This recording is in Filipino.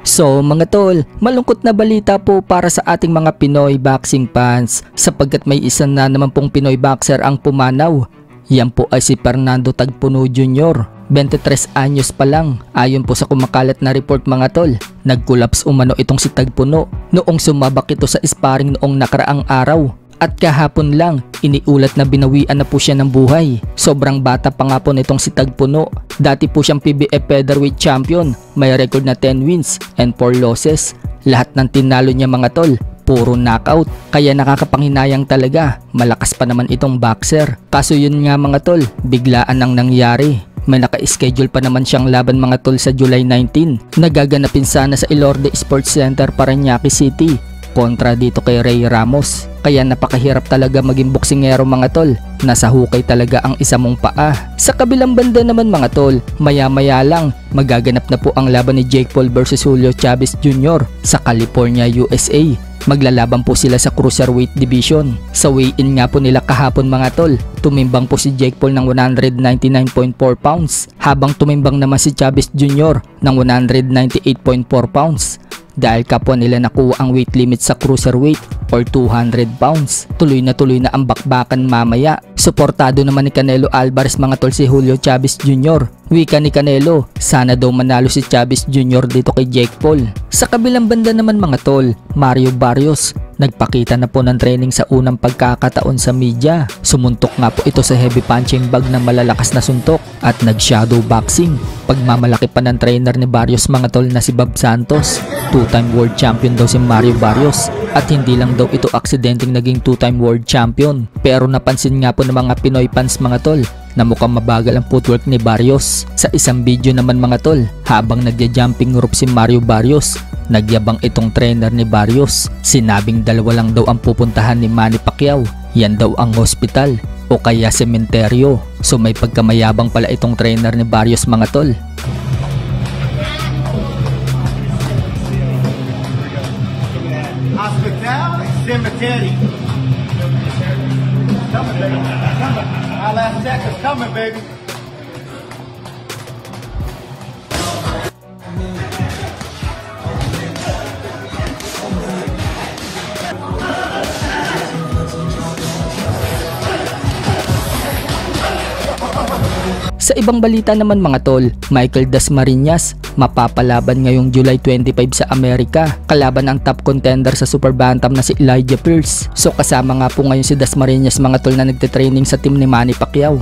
So mga tol, malungkot na balita po para sa ating mga Pinoy boxing fans sapagkat may isa na naman pong Pinoy boxer ang pumanaw. Yan po ay si Fernando Tagpuno Jr. 23 anyos pa lang. Ayon po sa kumakalat na report mga tol, nag-collapse umano itong si Tagpuno noong sumabak ito sa sparring noong nakaraang araw. At kahapon lang, iniulat na binawian na po siya ng buhay. Sobrang bata pa nga po nitong si Tagpuno. Dati po siyang PBF featherweight champion. May record na 10 wins and 4 losses. Lahat ng tinalo niya mga tol, puro knockout. Kaya nakakapanghinayang talaga. Malakas pa naman itong boxer. Kaso yun nga mga tol, biglaan ang nangyari. May naka-schedule pa naman siyang laban mga tol sa July 19. Nagaganapin sana sa Ilorde Sports Center, Parañaque City. Kontra dito kay Ray Ramos. Kaya napakahirap talaga maging boksingero mga tol. Nasa hukay talaga ang isa mong paa. Sa kabilang banda naman mga tol, maya-maya lang magaganap na po ang laban ni Jake Paul versus Julio Chavez Jr. sa California, USA. Maglalaban po sila sa cruiserweight division. Sa weigh-in nga po nila kahapon mga tol, tumimbang po si Jake Paul ng 199.4 pounds habang tumimbang naman si Chavez Jr. ng 198.4 pounds. Dahil kapwa nila nakuha ang weight limit sa cruiserweight or 200 pounds. Tuloy na ang bakbakan mamaya. Suportado naman ni Canelo Alvarez mga tol si Julio Chavez Jr. Wika ni Canelo, sana daw manalo si Chavez Jr. dito kay Jake Paul. Sa kabilang banda naman mga tol, Mario Barrios, nagpakita na po ng training sa unang pagkakataon sa media. Sumuntok nga po ito sa heavy punching bag na malalakas na suntok at nag-shadow boxing. Pagmamalaki pa ng trainer ni Barrios mga tol na si Bob Santos. 2-time world champion daw si Mario Barrios. At hindi lang daw ito aksidenteng naging 2-time world champion. Pero napansin nga po ng mga Pinoy fans mga tol na mukhang mabagal ang footwork ni Barrios. Sa isang video naman mga tol, habang nagja-jumping rope si Mario Barrios, nagyabang itong trainer ni Barrios. Sinabing dalawa lang daw ang pupuntahan ni Manny Pacquiao. Yan daw ang hospital o kaya sementeryo. So may pagkamayabang pala itong trainer ni Barrios mga tol. Hospital cemetery. Coming, baby. Coming. Our last second's coming, baby. Sa ibang balita naman mga tol, Michael Dasmariñas mapapalaban ngayong July 25 sa Amerika kalaban ang top contender sa super bantam na si Elijah Pierce. So kasama nga po ngayon si Dasmariñas mga tol na nagte-training sa team ni Manny Pacquiao.